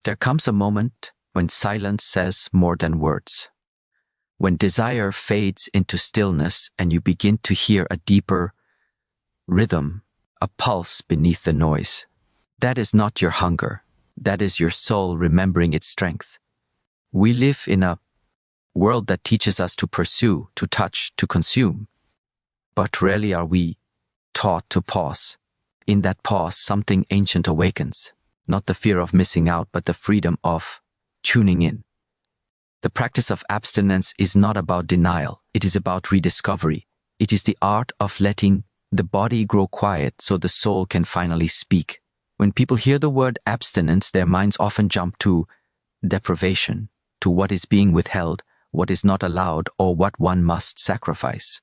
There comes a moment when silence says more than words. When desire fades into stillness and you begin to hear a deeper rhythm, a pulse beneath the noise. That is not your hunger. That is your soul remembering its strength. We live in a world that teaches us to pursue, to touch, to consume. But rarely are we taught to pause. In that pause, something ancient awakens. Not the fear of missing out, but the freedom of tuning in. The practice of abstinence is not about denial. It is about rediscovery. It is the art of letting the body grow quiet so the soul can finally speak. When people hear the word abstinence, their minds often jump to deprivation, to what is being withheld, what is not allowed, or what one must sacrifice.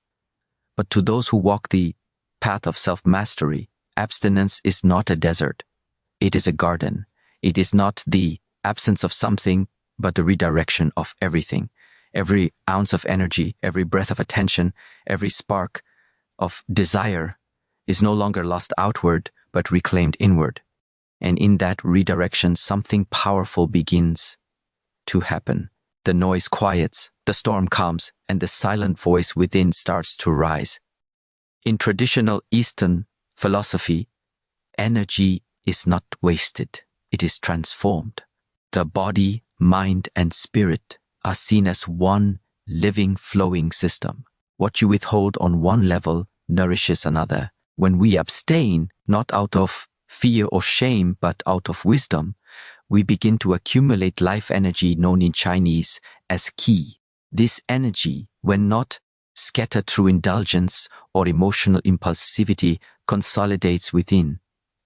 But to those who walk the path of self-mastery, abstinence is not a desert. It is a garden. It is not the absence of something, but the redirection of everything. Every ounce of energy, every breath of attention, every spark of desire is no longer lost outward, but reclaimed inward. And in that redirection, something powerful begins to happen. The noise quiets, the storm calms, and the silent voice within starts to rise. In traditional Eastern philosophy, energy is not wasted. It is transformed. The body, mind, and spirit are seen as one living, flowing system. What you withhold on one level nourishes another. When we abstain, not out of fear or shame, but out of wisdom, we begin to accumulate life energy known in Chinese as qi. This energy, when not scattered through indulgence or emotional impulsivity, consolidates within.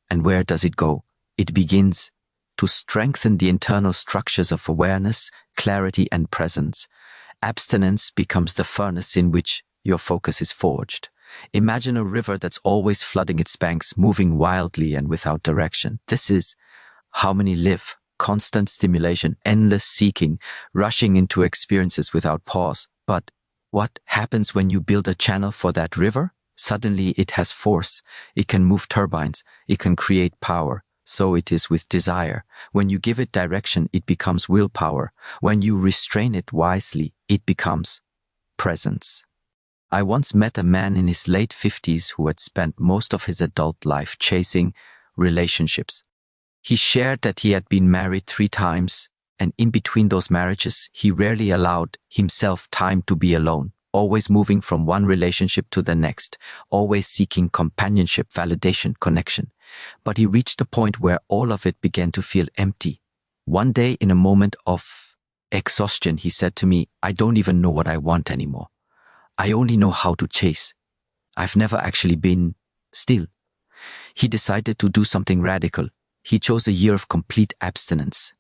And where does it go? It begins to strengthen the internal structures of awareness, clarity, and presence. Abstinence becomes the furnace in which your focus is forged. Imagine a river that's always flooding its banks, moving wildly and without direction. This is how many live. Constant stimulation, endless seeking, rushing into experiences without pause. But what happens when you build a channel for that river? Suddenly it has force. It can move turbines. It can create power. So it is with desire. When you give it direction, it becomes willpower. When you restrain it wisely, it becomes presence. I once met a man in his late 50s who had spent most of his adult life chasing relationships. He shared that he had been married 3 times, and in between those marriages, he rarely allowed himself time to be alone, always moving from one relationship to the next, always seeking companionship, validation, connection. But he reached a point where all of it began to feel empty. One day, in a moment of exhaustion, he said to me, "I don't even know what I want anymore. I only know how to chase. I've never actually been still." He decided to do something radical. He chose a year of complete abstinence.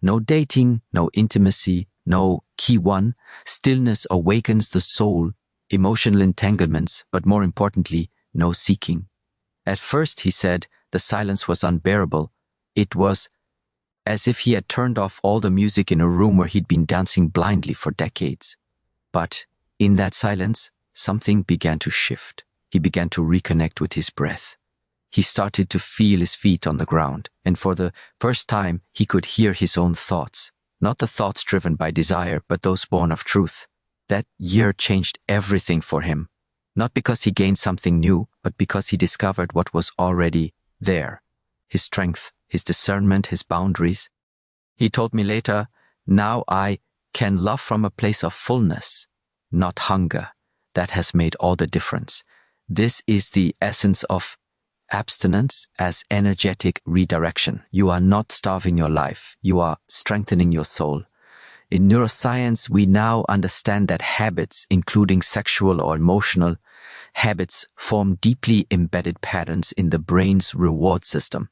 No dating, no intimacy, no key one. Stillness awakens the soul, emotional entanglements, but more importantly, no seeking. At first, he said, the silence was unbearable. It was as if he had turned off all the music in a room where he'd been dancing blindly for decades. But in that silence, something began to shift. He began to reconnect with his breath. He started to feel his feet on the ground, and for the first time, he could hear his own thoughts. Not the thoughts driven by desire, but those born of truth. That year changed everything for him. Not because he gained something new, but because he discovered what was already there. His strength, his discernment, his boundaries. He told me later, "Now I can love from a place of fullness, not hunger." That has made all the difference. This is the essence of abstinence as energetic redirection. You are not starving your life. You are strengthening your soul. In neuroscience, we now understand that habits, including sexual or emotional habits, form deeply embedded patterns in the brain's reward system.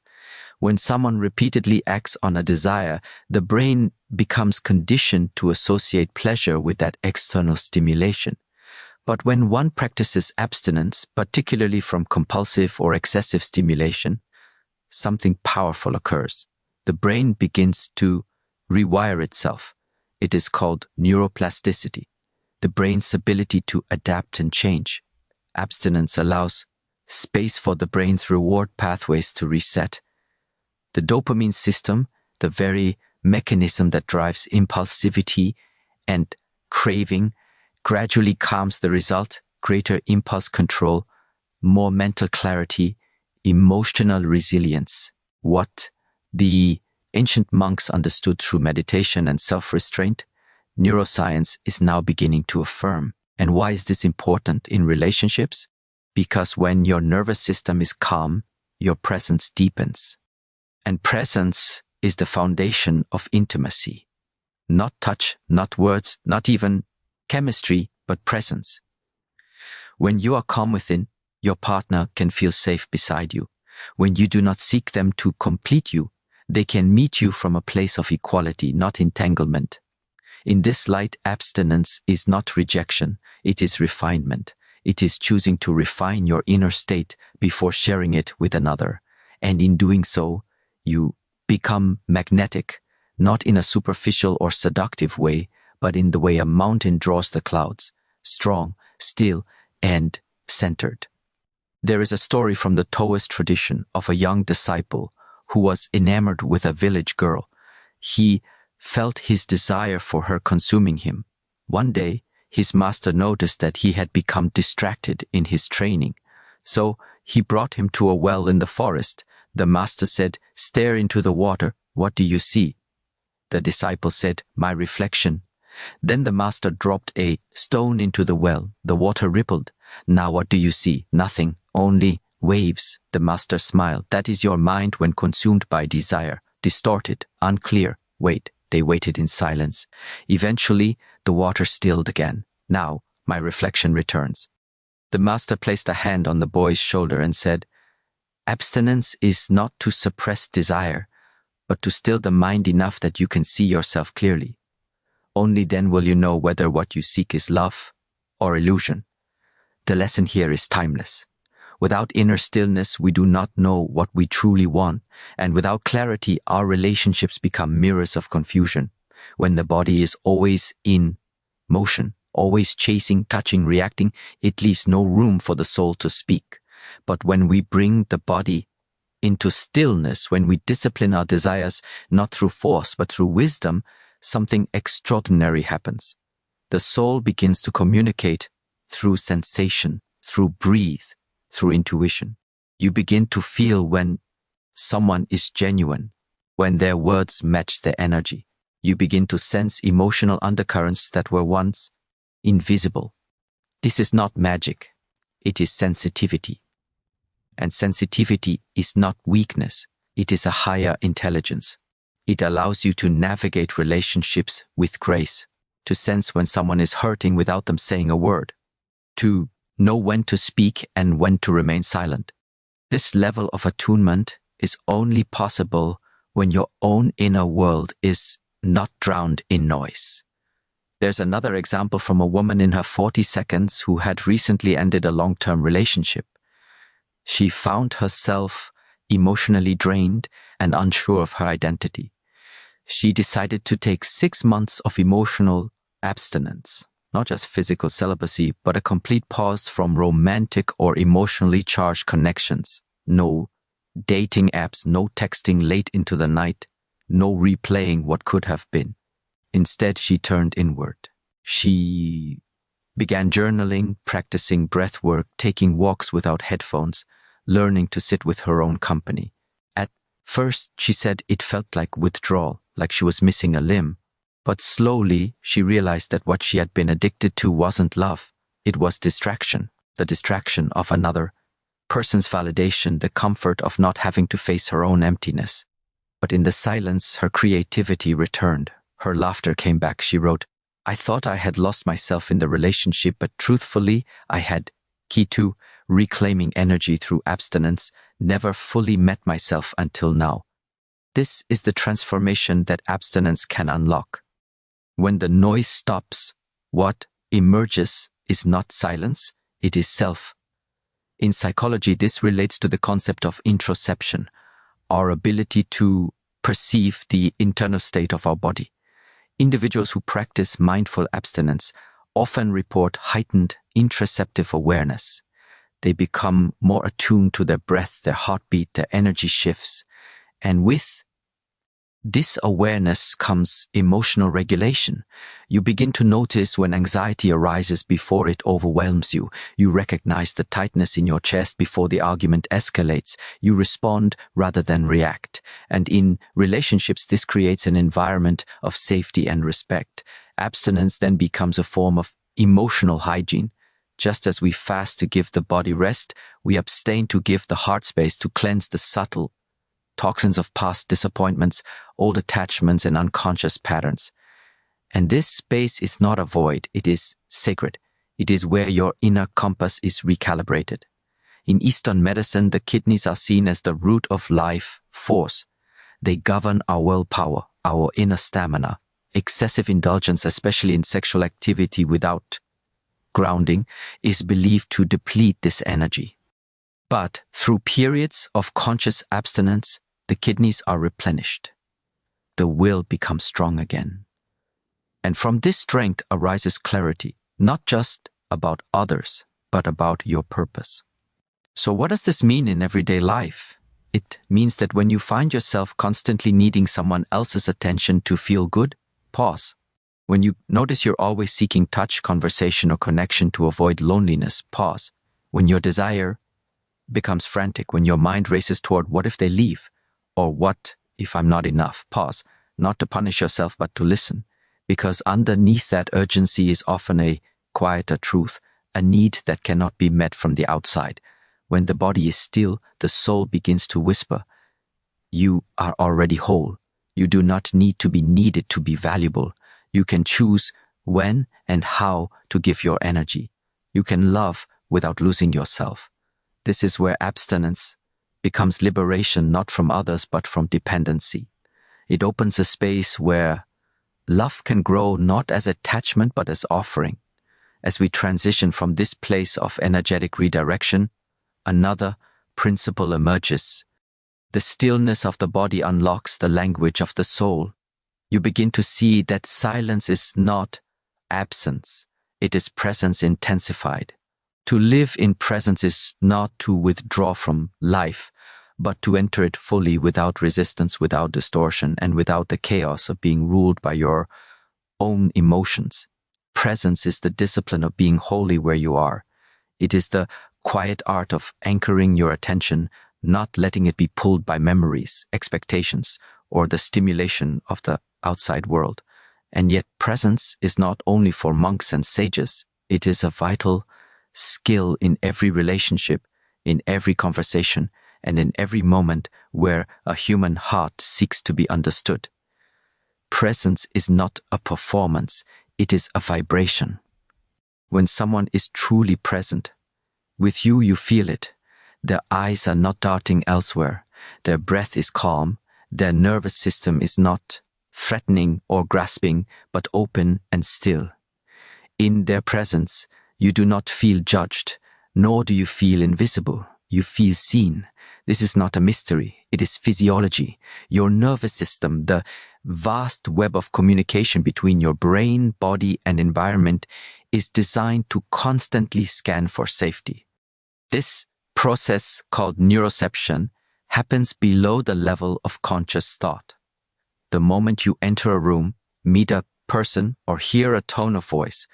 When someone repeatedly acts on a desire, the brain becomes conditioned to associate pleasure with that external stimulation. But when one practices abstinence, particularly from compulsive or excessive stimulation, something powerful occurs. The brain begins to rewire itself. It is called neuroplasticity, the brain's ability to adapt and change. Abstinence allows space for the brain's reward pathways to reset. The dopamine system, the very mechanism that drives impulsivity and craving, gradually calms the result, greater impulse control, more mental clarity, emotional resilience. What the ancient monks understood through meditation and self-restraint, neuroscience is now beginning to affirm. And why is this important in relationships? Because when your nervous system is calm, your presence deepens. And presence is the foundation of intimacy. Not touch, not words, not even chemistry, but presence. When you are calm within, your partner can feel safe beside you. When you do not seek them to complete you, they can meet you from a place of equality, not entanglement. In this light, abstinence is not rejection, it is refinement. It is choosing to refine your inner state before sharing it with another. And in doing so, you become magnetic, not in a superficial or seductive way, but in the way a mountain draws the clouds, strong, still, and centered. There is a story from the Taoist tradition of a young disciple who was enamored with a village girl. He felt his desire for her consuming him. One day, his master noticed that he had become distracted in his training. So he brought him to a well in the forest. The master said, "Stare into the water. What do you see?" The disciple said, "My reflection." Then the master dropped a stone into the well. The water rippled. "Now what do you see?" "Nothing, only waves." The master smiled. "That is your mind when consumed by desire, distorted, unclear." Wait. They waited in silence. Eventually, the water stilled again. "Now, my reflection returns." The master placed a hand on the boy's shoulder and said, "Abstinence is not to suppress desire, but to still the mind enough that you can see yourself clearly. Only then will you know whether what you seek is love or illusion." The lesson here is timeless. Without inner stillness, we do not know what we truly want, and without clarity, our relationships become mirrors of confusion. When the body is always in motion, always chasing, touching, reacting, it leaves no room for the soul to speak. But when we bring the body into stillness, when we discipline our desires not through force but through wisdom, something extraordinary happens. The soul begins to communicate through sensation, through breathe, through intuition. You begin to feel when someone is genuine, when their words match their energy. You begin to sense emotional undercurrents that were once invisible. This is not magic, it is sensitivity. And sensitivity is not weakness, it is a higher intelligence. It allows you to navigate relationships with grace, to sense when someone is hurting without them saying a word, to know when to speak and when to remain silent. This level of attunement is only possible when your own inner world is not drowned in noise. There's another example from a woman in her 40s who had recently ended a long-term relationship. She found herself emotionally drained and unsure of her identity. She decided to take 6 months of emotional abstinence. Not just physical celibacy, but a complete pause from romantic or emotionally charged connections. No dating apps, no texting late into the night, no replaying what could have been. Instead, she turned inward. She began journaling, practicing breath work, taking walks without headphones, learning to sit with her own company. At first, she said it felt like withdrawal, like she was missing a limb. But slowly, she realized that what she had been addicted to wasn't love. It was distraction, the distraction of another person's validation, the comfort of not having to face her own emptiness. But in the silence, her creativity returned. Her laughter came back. She wrote, "I thought I had lost myself in the relationship, but truthfully, I had, key to reclaiming energy through abstinence, never fully met myself until now." This is the transformation that abstinence can unlock. When the noise stops, what emerges is not silence, it is self. In psychology, this relates to the concept of introception, our ability to perceive the internal state of our body. Individuals who practice mindful abstinence often report heightened interoceptive awareness. They become more attuned to their breath, their heartbeat, their energy shifts, and with this awareness comes emotional regulation. You begin to notice when anxiety arises before it overwhelms you. You recognize the tightness in your chest before the argument escalates. You respond rather than react. And in relationships, this creates an environment of safety and respect. Abstinence then becomes a form of emotional hygiene. Just as we fast to give the body rest, we abstain to give the heart space to cleanse the subtle toxins of past disappointments, old attachments, and unconscious patterns. And this space is not a void, it is sacred. It is where your inner compass is recalibrated. In Eastern medicine, the kidneys are seen as the root of life force. They govern our willpower, our inner stamina. Excessive indulgence, especially in sexual activity without grounding, is believed to deplete this energy. But through periods of conscious abstinence, the kidneys are replenished. The will becomes strong again. And from this strength arises clarity, not just about others, but about your purpose. So what does this mean in everyday life? It means that when you find yourself constantly needing someone else's attention to feel good, pause. When you notice you're always seeking touch, conversation, or connection to avoid loneliness, pause. When your desire becomes frantic, when your mind races toward what if they leave? Or what if I'm not enough? Pause, not to punish yourself, but to listen. Because underneath that urgency is often a quieter truth, a need that cannot be met from the outside. When the body is still, the soul begins to whisper, you are already whole. You do not need to be needed to be valuable. You can choose when and how to give your energy. You can love without losing yourself. This is where abstinence becomes liberation, not from others, but from dependency. It opens a space where love can grow not as attachment, but as offering. As we transition from this place of energetic redirection, another principle emerges. The stillness of the body unlocks the language of the soul. You begin to see that silence is not absence, it is presence intensified. To live in presence is not to withdraw from life, but to enter it fully without resistance, without distortion, and without the chaos of being ruled by your own emotions. Presence is the discipline of being wholly where you are. It is the quiet art of anchoring your attention, not letting it be pulled by memories, expectations, or the stimulation of the outside world. And yet presence is not only for monks and sages, it is a vital skill in every relationship, in every conversation, and in every moment where a human heart seeks to be understood. Presence is not a performance, it is a vibration. When someone is truly present, with you, you feel it. Their eyes are not darting elsewhere. Their breath is calm. Their nervous system is not threatening or grasping, but open and still. In their presence, you do not feel judged, nor do you feel invisible. You feel seen. This is not a mystery. It is physiology. Your nervous system, the vast web of communication between your brain, body, and environment, is designed to constantly scan for safety. This process, called neuroception, happens below the level of conscious thought. The moment you enter a room, meet a person, or hear a tone of voice,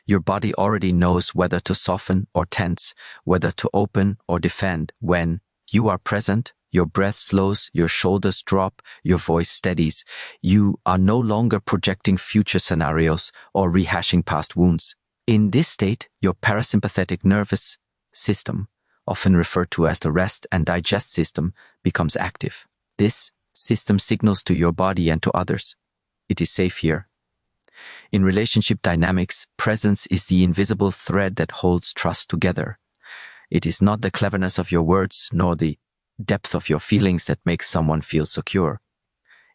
your body already knows whether to soften or tense, whether to open or defend. When you are present, your breath slows, your shoulders drop, your voice steadies. You are no longer projecting future scenarios or rehashing past wounds. In this state, your parasympathetic nervous system, often referred to as the rest and digest system, becomes active. This system signals to your body and to others, it is safe here. In relationship dynamics, presence is the invisible thread that holds trust together. It is not the cleverness of your words nor the depth of your feelings that makes someone feel secure.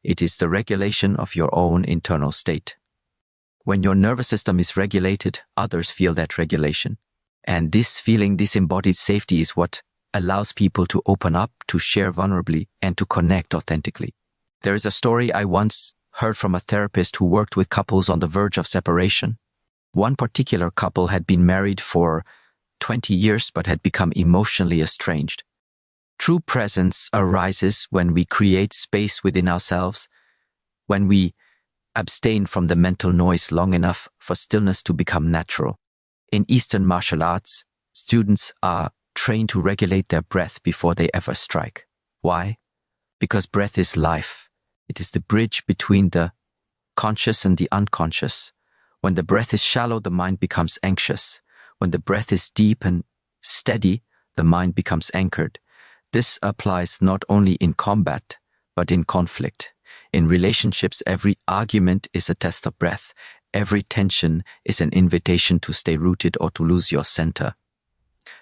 It is the regulation of your own internal state. When your nervous system is regulated, others feel that regulation. And this feeling, this embodied safety, is what allows people to open up, to share vulnerably, and to connect authentically. There is a story I once heard from a therapist who worked with couples on the verge of separation. One particular couple had been married for 20 years but had become emotionally estranged. True presence arises when we create space within ourselves when we abstain from the mental noise long enough for stillness to become natural. In Eastern martial arts, students are trained to regulate their breath before they ever strike. Why? Because breath is life. It is the bridge between the conscious and the unconscious. When the breath is shallow, the mind becomes anxious. When the breath is deep and steady, the mind becomes anchored. This applies not only in combat, but in conflict. In relationships, every argument is a test of breath. Every tension is an invitation to stay rooted or to lose your center.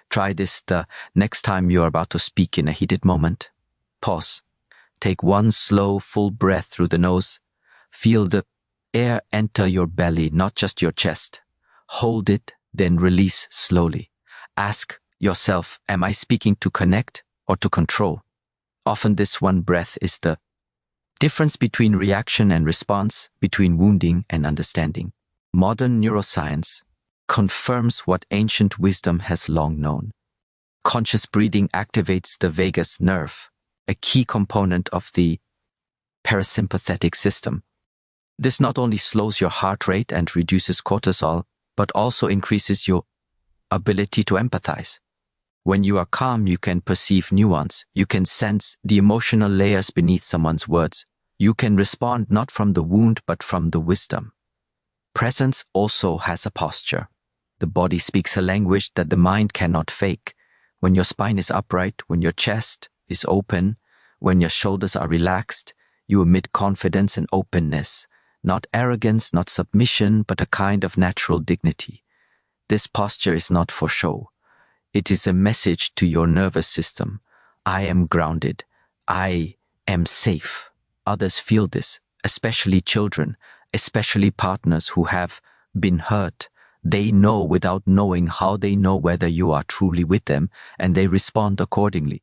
Try this the next time you are about to speak in a heated moment. Pause. Take one slow, full breath through the nose. Feel the air enter your belly, not just your chest. Hold it, then release slowly. Ask yourself, am I speaking to connect or to control? Often this one breath is the difference between reaction and response, between wounding and understanding. Modern neuroscience confirms what ancient wisdom has long known. Conscious breathing activates the vagus nerve, a key component of the parasympathetic system. This not only slows your heart rate and reduces cortisol, but also increases your ability to empathize. When you are calm, you can perceive nuance. You can sense the emotional layers beneath someone's words. You can respond not from the wound, but from the wisdom. Presence also has a posture. The body speaks a language that the mind cannot fake. When your spine is upright, when your chest is open, when your shoulders are relaxed, you emit confidence and openness. Not arrogance, not submission, but a kind of natural dignity. This posture is not for show. It is a message to your nervous system. I am grounded. I am safe. Others feel this, especially children, especially partners who have been hurt. They know without knowing how they know whether you are truly with them, and they respond accordingly.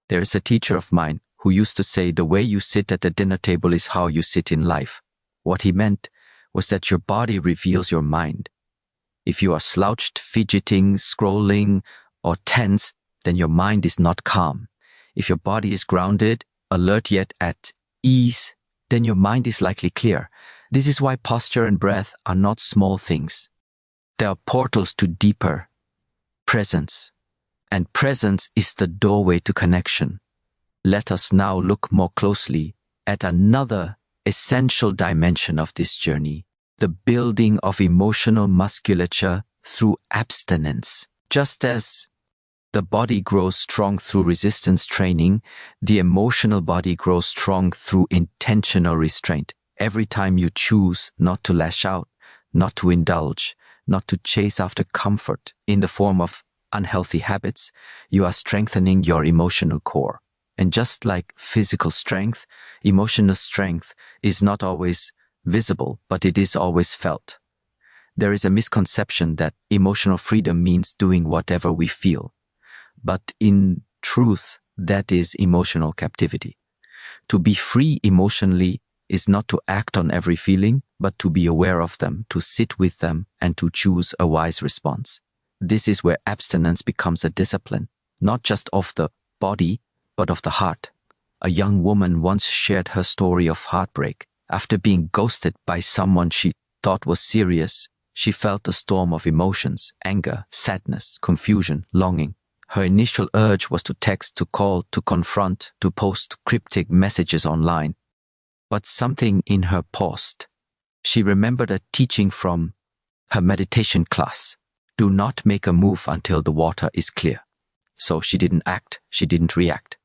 There is a teacher of mine who used to say the way you sit at the dinner table is how you sit in life. What he meant was that your body reveals your mind. If you are slouched, fidgeting, scrolling, or tense, then your mind is not calm. If your body is grounded, alert yet at ease, then your mind is likely clear. This is why posture and breath are not small things. They are portals to deeper presence, and presence is the doorway to connection. Let us now look more closely at another essential dimension of this journey, the building of emotional musculature through abstinence. Just as the body grows strong through resistance training, the emotional body grows strong through intentional restraint. Every time you choose not to lash out, not to indulge, not to chase after comfort in the form of unhealthy habits, you are strengthening your emotional core. And just like physical strength, emotional strength is not always visible, but it is always felt. There is a misconception that emotional freedom means doing whatever we feel. But in truth, that is emotional captivity. To be free emotionally is not to act on every feeling, but to be aware of them, to sit with them, and to choose a wise response. This is where abstinence becomes a discipline, not just of the body, but of the heart. A young woman once shared her story of heartbreak. After being ghosted by someone she thought was serious, she felt a storm of emotions: anger, sadness, confusion, longing. Her initial urge was to text, to call, to confront, to post cryptic messages online. But something in her paused. She remembered a teaching from her meditation class: do not make a move until the water is clear. So she didn't act, she didn't react.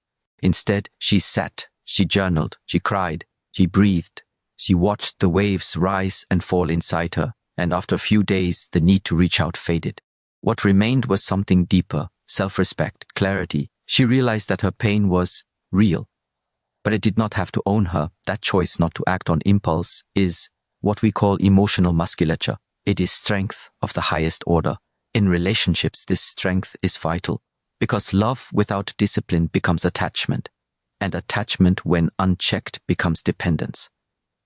Instead, she sat, she journaled, she cried, she breathed. She watched the waves rise and fall inside her, and after a few days, the need to reach out faded. What remained was something deeper: self-respect, clarity. She realized that her pain was real, but it did not have to own her. That choice not to act on impulse is what we call emotional musculature. It is strength of the highest order. In relationships, this strength is vital, because love without discipline becomes attachment, and attachment, when unchecked, becomes dependence.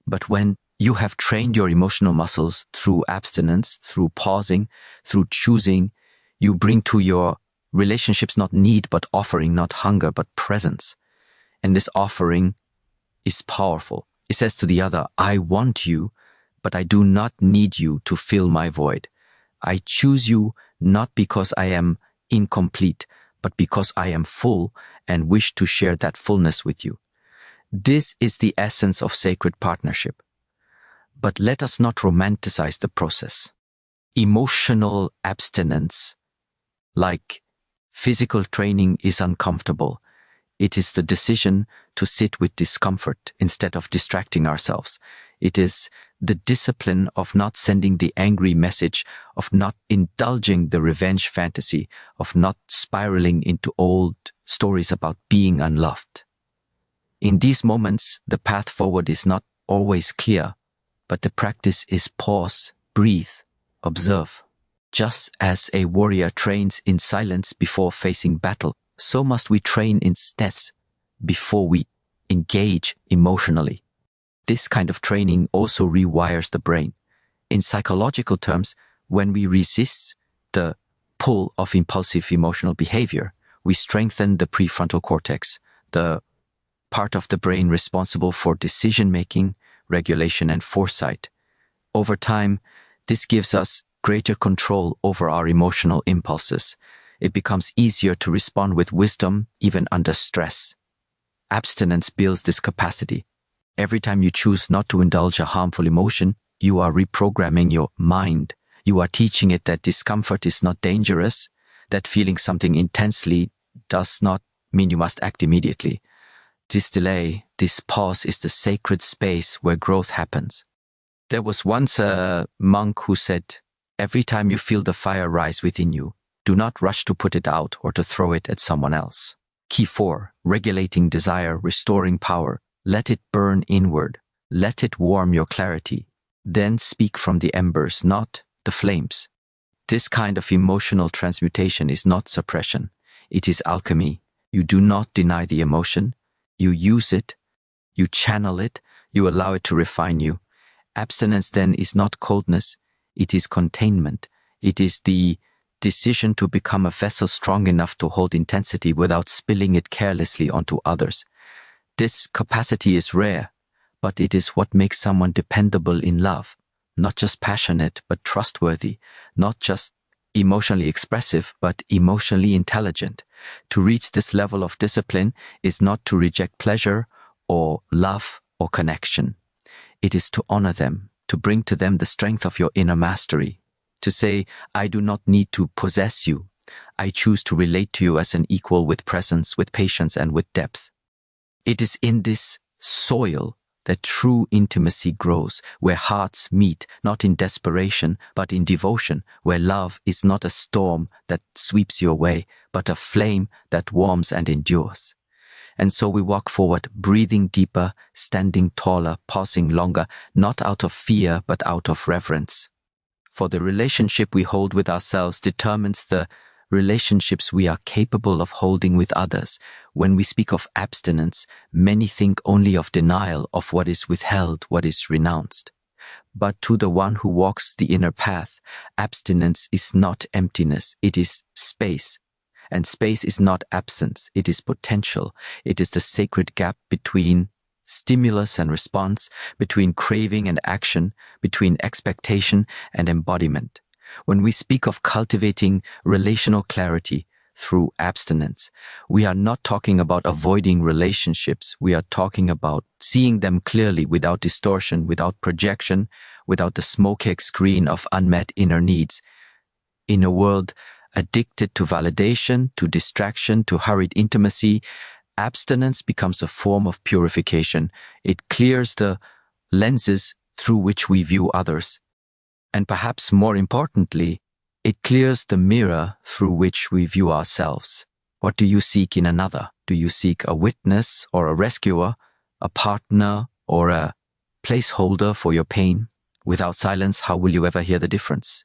But when you have trained your emotional muscles through abstinence, through pausing, through choosing, you bring to your relationships not need but offering, not hunger but presence. And this offering is powerful. It says to the other, I want you, but I do not need you to fill my void. I choose you not because I am incomplete, but because I am full and wish to share that fullness with you. This is the essence of sacred partnership. But let us not romanticize the process. Emotional abstinence, like physical training, is uncomfortable. It is the decision to sit with discomfort instead of distracting ourselves. It is the discipline of not sending the angry message, of not indulging the revenge fantasy, of not spiraling into old stories about being unloved. In these moments, the path forward is not always clear, but the practice is pause, breathe, observe. Just as a warrior trains in silence before facing battle, so must we train in stillness before we engage emotionally. This kind of training also rewires the brain. In psychological terms, when we resist the pull of impulsive emotional behavior, we strengthen the prefrontal cortex, the part of the brain responsible for decision-making, regulation, and foresight. Over time, this gives us greater control over our emotional impulses. It becomes easier to respond with wisdom even under stress. Abstinence builds this capacity. Every time you choose not to indulge a harmful emotion, you are reprogramming your mind. You are teaching it that discomfort is not dangerous, that feeling something intensely does not mean you must act immediately. This delay, this pause, is the sacred space where growth happens. There was once a monk who said, every time you feel the fire rise within you, do not rush to put it out or to throw it at someone else. Key 4, regulating desire, restoring power. Let it burn inward. Let it warm your clarity. Then speak from the embers, not the flames. This kind of emotional transmutation is not suppression. It is alchemy. You do not deny the emotion. You use it. You channel it. You allow it to refine you. Abstinence then is not coldness. It is containment. It is the decision to become a vessel strong enough to hold intensity without spilling it carelessly onto others. This capacity is rare, but it is what makes someone dependable in love. Not just passionate, but trustworthy. Not just emotionally expressive, but emotionally intelligent. To reach this level of discipline is not to reject pleasure or love or connection. It is to honor them, to bring to them the strength of your inner mastery. To say, I do not need to possess you. I choose to relate to you as an equal, with presence, with patience, and with depth. It is in this soil that true intimacy grows, where hearts meet, not in desperation, but in devotion, where love is not a storm that sweeps you away, but a flame that warms and endures. And so we walk forward, breathing deeper, standing taller, pausing longer, not out of fear, but out of reverence. For the relationship we hold with ourselves determines the relationships we are capable of holding with others. When we speak of abstinence, many think only of denial, of what is withheld, what is renounced. But to the one who walks the inner path, abstinence is not emptiness, it is space. And space is not absence, it is potential. It is the sacred gap between stimulus and response, between craving and action, between expectation and embodiment. When we speak of cultivating relational clarity through abstinence, we are not talking about avoiding relationships. We are talking about seeing them clearly, without distortion, without projection, without the smoke-cake screen of unmet inner needs. In a world addicted to validation, to distraction, to hurried intimacy, abstinence becomes a form of purification. It clears the lenses through which we view others. And perhaps more importantly, it clears the mirror through which we view ourselves. What do you seek in another? Do you seek a witness or a rescuer, a partner or a placeholder for your pain? Without silence, how will you ever hear the difference?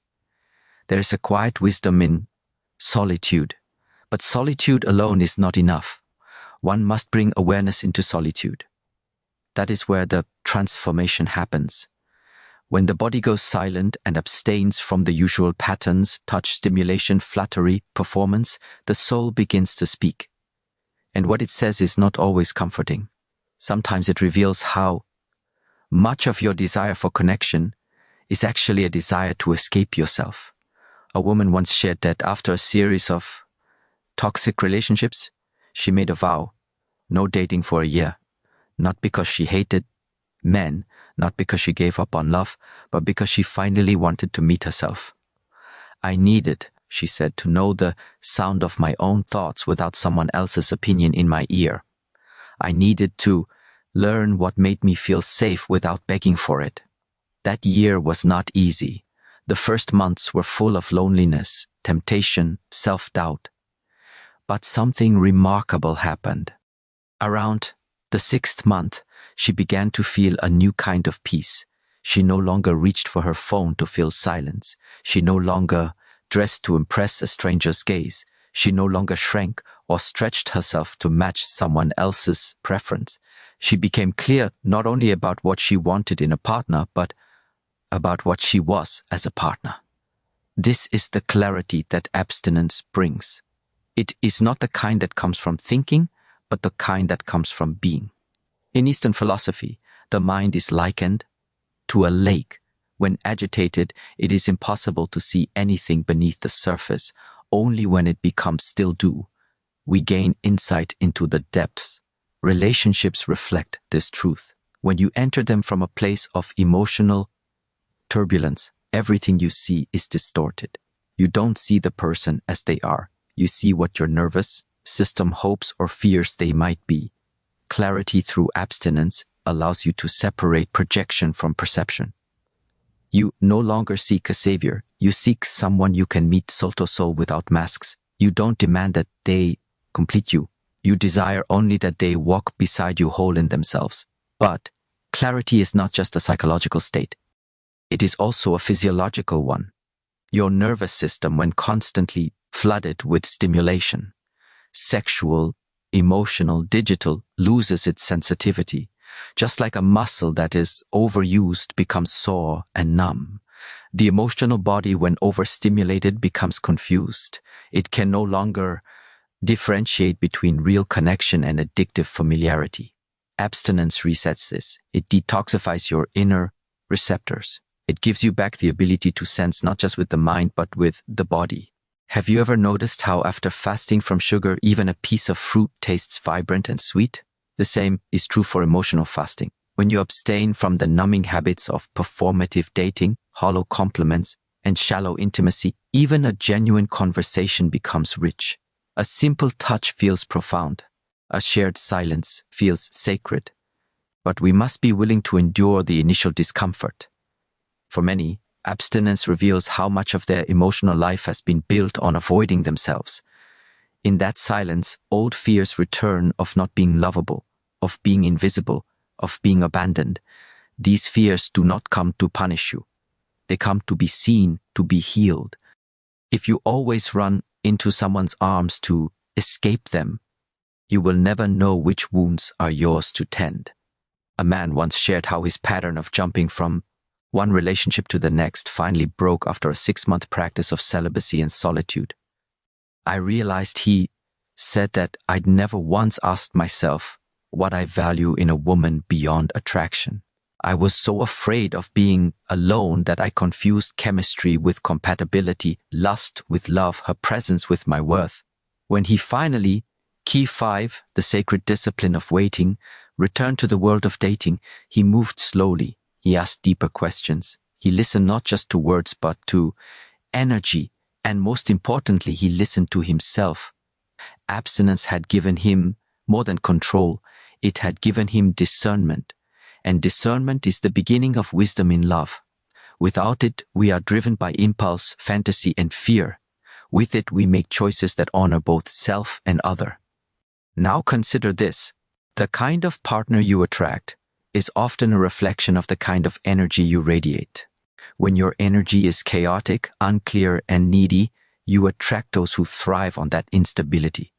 There is a quiet wisdom in solitude, but solitude alone is not enough. One must bring awareness into solitude. That is where the transformation happens. When the body goes silent and abstains from the usual patterns, touch, stimulation, flattery, performance, the soul begins to speak. And what it says is not always comforting. Sometimes it reveals how Much of your desire for connection is actually a desire to escape yourself. A woman once shared that after a series of toxic relationships, she made a vow, no dating for a year, not because she hated men, not because she gave up on love, but because she finally wanted to meet herself. I needed, she said, to know the sound of my own thoughts without someone else's opinion in my ear. I needed to learn what made me feel safe without begging for it. That year was not easy. The first months were full of loneliness, temptation, self-doubt. But something remarkable happened. Around the 6th month, she began to feel a new kind of peace. She no longer reached for her phone to fill silence. She no longer dressed to impress a stranger's gaze. She no longer shrank or stretched herself to match someone else's preference. She became clear not only about what she wanted in a partner, but about what she was as a partner. This is the clarity that abstinence brings. It is not the kind that comes from thinking, but the kind that comes from being. In Eastern philosophy, the mind is likened to a lake. When agitated, it is impossible to see anything beneath the surface. Only when it becomes still dew, we gain insight into the depths. Relationships reflect this truth. When you enter them from a place of emotional turbulence, everything you see is distorted. You don't see the person as they are. You see what your nervous system hopes or fears they might be. Clarity through abstinence allows you to separate projection from perception. You no longer seek a savior. You seek someone you can meet soul to soul without masks. You don't demand that they complete you. You desire only that they walk beside you whole in themselves. But clarity is not just a psychological state. It is also a physiological one. Your nervous system, when constantly flooded with stimulation, sexual, emotional, digital, loses its sensitivity. Just like a muscle that is overused becomes sore and numb. The emotional body, when overstimulated, becomes confused. It can no longer differentiate between real connection and addictive familiarity. Abstinence resets this. It detoxifies your inner receptors. It gives you back the ability to sense not just with the mind, but with the body. Have you ever noticed how after fasting from sugar, even a piece of fruit tastes vibrant and sweet? The same is true for emotional fasting. When you abstain from the numbing habits of performative dating, hollow compliments, and shallow intimacy, even a genuine conversation becomes rich. A simple touch feels profound. A shared silence feels sacred. But we must be willing to endure the initial discomfort. For many, abstinence reveals how much of their emotional life has been built on avoiding themselves. In that silence, old fears return of not being lovable, of being invisible, of being abandoned. These fears do not come to punish you. They come to be seen, to be healed. If you always run into someone's arms to escape them, you will never know which wounds are yours to tend. A man once shared how his pattern of jumping from one relationship to the next finally broke after a 6-month practice of celibacy and solitude. I realized, he said, that I'd never once asked myself what I value in a woman beyond attraction. I was so afraid of being alone that I confused chemistry with compatibility, lust with love, her presence with my worth. When he finally, Key 5, the sacred discipline of waiting, returned to the world of dating, he moved slowly. He asked deeper questions. He listened not just to words, but to energy. And most importantly, he listened to himself. Abstinence had given him more than control. It had given him discernment. And discernment is the beginning of wisdom in love. Without it, we are driven by impulse, fantasy, and fear. With it, we make choices that honor both self and other. Now consider this. The kind of partner you attract is often a reflection of the kind of energy you radiate. When your energy is chaotic, unclear, and needy, you attract those who thrive on that instability.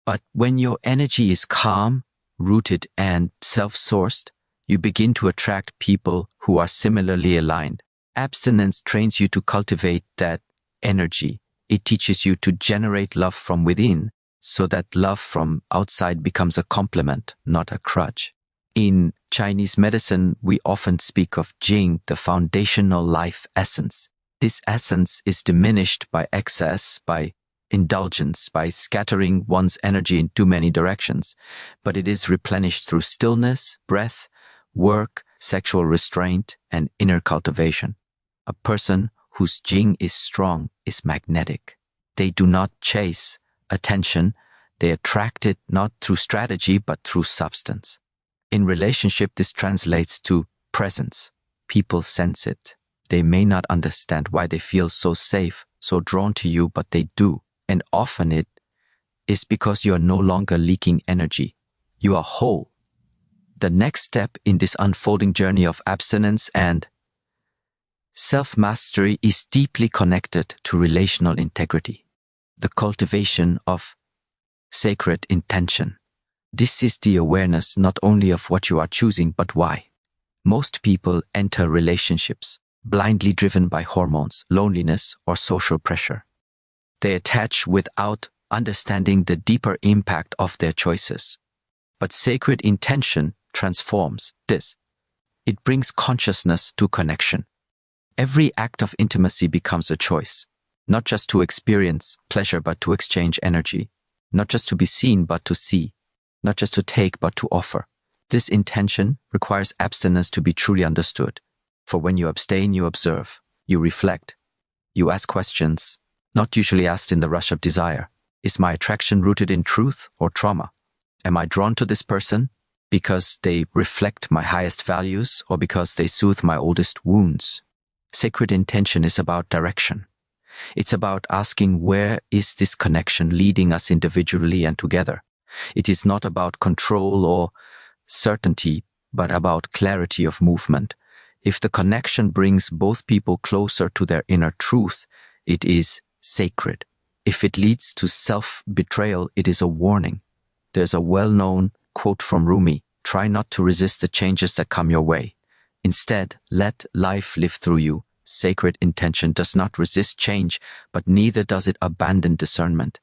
But when your energy is calm, rooted, and self-sourced, you begin to attract people who are similarly aligned. Abstinence trains you to cultivate that energy. It teaches you to generate love from within, so that love from outside becomes a complement, not a crutch. In Chinese medicine, we often speak of Jing, the foundational life essence. This essence is diminished by excess, by indulgence, by scattering one's energy in too many directions, but it is replenished through stillness, breath, work, sexual restraint, and inner cultivation. A person whose Jing is strong is magnetic. They do not chase attention, they attract it not through strategy but through substance. In relationship, this translates to presence. People sense it. They may not understand why they feel so safe, so drawn to you, but they do. And often it is because you are no longer leaking energy. You are whole. The next step in this unfolding journey of abstinence and self-mastery is deeply connected to relational integrity, the cultivation of sacred intention. This is the awareness not only of what you are choosing, but why. Most people enter relationships blindly driven by hormones, loneliness, or social pressure. They attach without understanding the deeper impact of their choices. But sacred intention transforms this. It brings consciousness to connection. Every act of intimacy becomes a choice, not just to experience pleasure, but to exchange energy, not just to be seen, but to see, not just to take, but to offer. This intention requires abstinence to be truly understood. For when you abstain, you observe, you reflect, you ask questions, not usually asked in the rush of desire. Is my attraction rooted in truth or trauma? Am I drawn to this person because they reflect my highest values or because they soothe my oldest wounds? Sacred intention is about direction. It's about asking, where is this connection leading us individually and together? It is not about control or certainty, but about clarity of movement. If the connection brings both people closer to their inner truth, it is sacred. If it leads to self-betrayal, it is a warning. There's a well-known quote from Rumi: try not to resist the changes that come your way. Instead, let life live through you. Sacred intention does not resist change, but neither does it abandon discernment.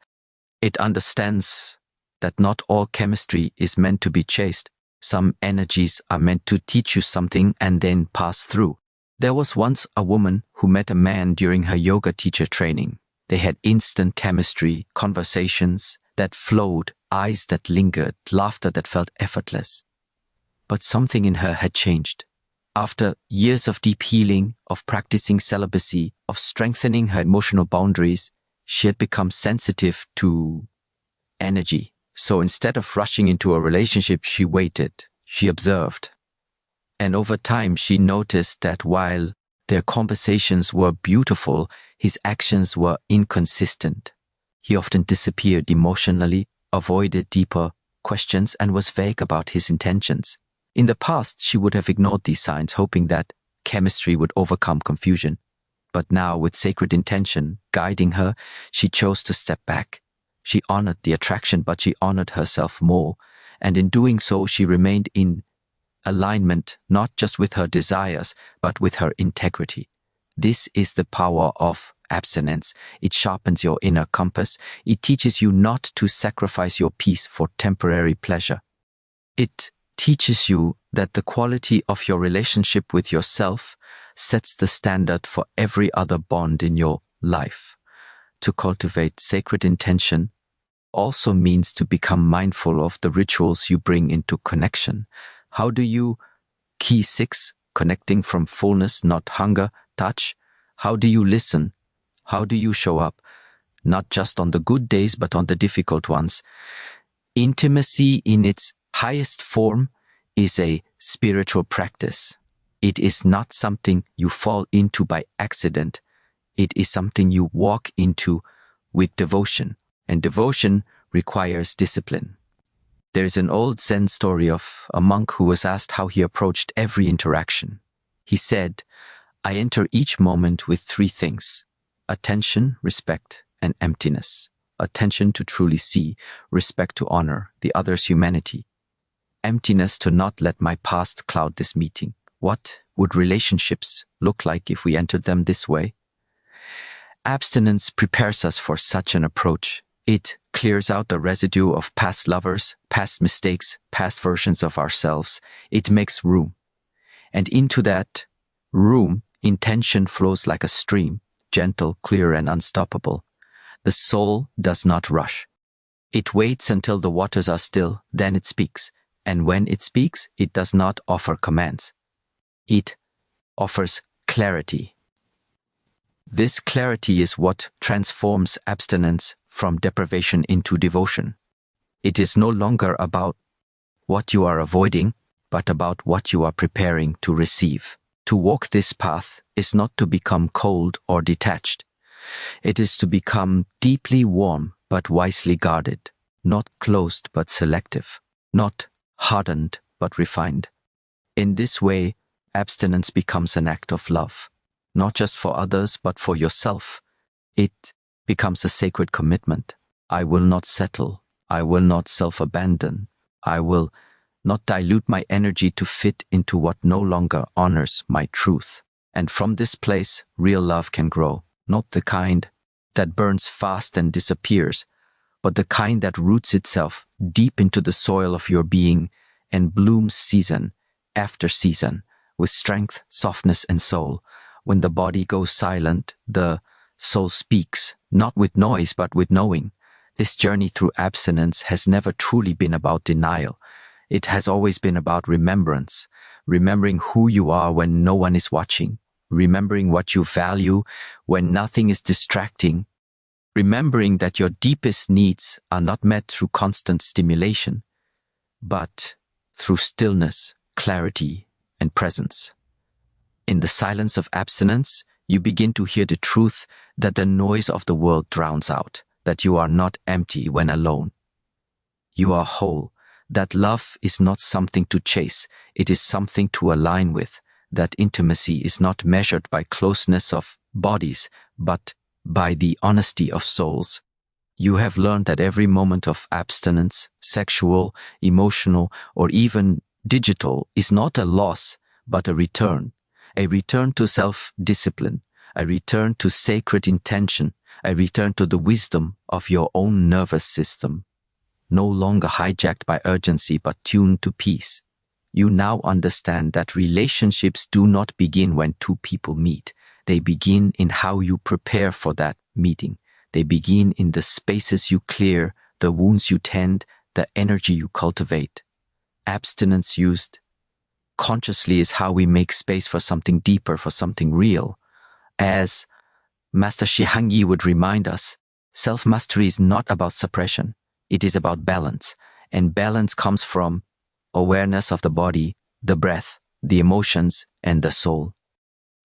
It understands that not all chemistry is meant to be chased. Some energies are meant to teach you something and then pass through. There was once a woman who met a man during her yoga teacher training. They had instant chemistry, conversations that flowed, eyes that lingered, laughter that felt effortless. But something in her had changed. After years of deep healing, of practicing celibacy, of strengthening her emotional boundaries, she had become sensitive to energy. So instead of rushing into a relationship, she waited, she observed. And over time, she noticed that while their conversations were beautiful, his actions were inconsistent. He often disappeared emotionally, avoided deeper questions, and was vague about his intentions. In the past, she would have ignored these signs, hoping that chemistry would overcome confusion. But now, with sacred intention guiding her, she chose to step back. She honored the attraction, but she honored herself more. And in doing so, she remained in alignment, not just with her desires, but with her integrity. This is the power of abstinence. It sharpens your inner compass. It teaches you not to sacrifice your peace for temporary pleasure. It teaches you that the quality of your relationship with yourself sets the standard for every other bond in your life. To cultivate sacred intention also means to become mindful of the rituals you bring into connection. How do you, key 6, connecting from fullness, not hunger, touch? How do you listen? How do you show up? Not just on the good days, but on the difficult ones. Intimacy in its highest form is a spiritual practice. It is not something you fall into by accident. It is something you walk into with devotion, and devotion requires discipline. There is an old Zen story of a monk who was asked how he approached every interaction. He said, I enter each moment with 3 things: attention, respect, and emptiness. Attention to truly see, respect to honor the other's humanity, emptiness to not let my past cloud this meeting. What would relationships look like if we entered them this way? Abstinence prepares us for such an approach. It clears out the residue of past lovers, past mistakes, past versions of ourselves. It makes room. And into that room, intention flows like a stream, gentle, clear, and unstoppable. The soul does not rush. It waits until the waters are still, then it speaks. And when it speaks, it does not offer commands. It offers clarity. This clarity is what transforms abstinence from deprivation into devotion. It is no longer about what you are avoiding, but about what you are preparing to receive. To walk this path is not to become cold or detached. It is to become deeply warm but wisely guarded, not closed but selective, not hardened but refined. In this way, abstinence becomes an act of love, not just for others but for yourself. It becomes a sacred commitment. I will not settle. I will not self-abandon. I will not dilute my energy to fit into what no longer honors my truth. And from this place, real love can grow, not the kind that burns fast and disappears, but the kind that roots itself deep into the soil of your being and blooms season after season with strength, softness, and soul. When the body goes silent, the soul speaks, not with noise but with knowing. This journey through abstinence has never truly been about denial. It has always been about remembrance, remembering who you are when no one is watching, remembering what you value when nothing is distracting, remembering that your deepest needs are not met through constant stimulation, but through stillness, clarity, and presence. In the silence of abstinence, you begin to hear the truth that the noise of the world drowns out, that you are not empty when alone. You are whole. That love is not something to chase, it is something to align with. That intimacy is not measured by closeness of bodies, but by the honesty of souls. You have learned that every moment of abstinence, sexual, emotional, or even digital, is not a loss, but a return to self-discipline, a return to sacred intention, a return to the wisdom of your own nervous system. No longer hijacked by urgency but tuned to peace. You now understand that relationships do not begin when two people meet. They begin in how you prepare for that meeting. They begin in the spaces you clear, the wounds you tend, the energy you cultivate. Abstinence used consciously is how we make space for something deeper, for something real. As Master Shihangi would remind us, self-mastery is not about suppression. It is about balance, and balance comes from awareness of the body, the breath, the emotions, and the soul.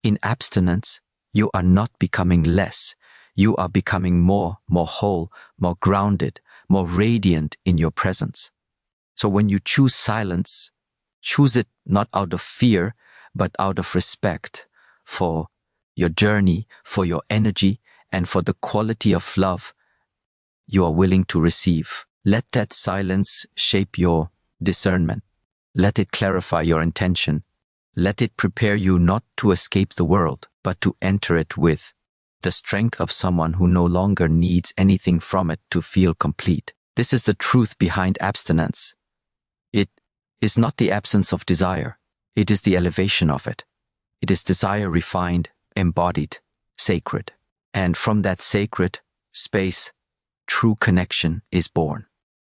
In abstinence, you are not becoming less. You are becoming more whole, more grounded, more radiant in your presence. So when you choose silence, choose it not out of fear, but out of respect for your journey, for your energy, and for the quality of love you are willing to receive. Let that silence shape your discernment. Let it clarify your intention. Let it prepare you not to escape the world, but to enter it with the strength of someone who no longer needs anything from it to feel complete. This is the truth behind abstinence. It is not the absence of desire. It is the elevation of it. It is desire refined, embodied, sacred. And from that sacred space, true connection is born.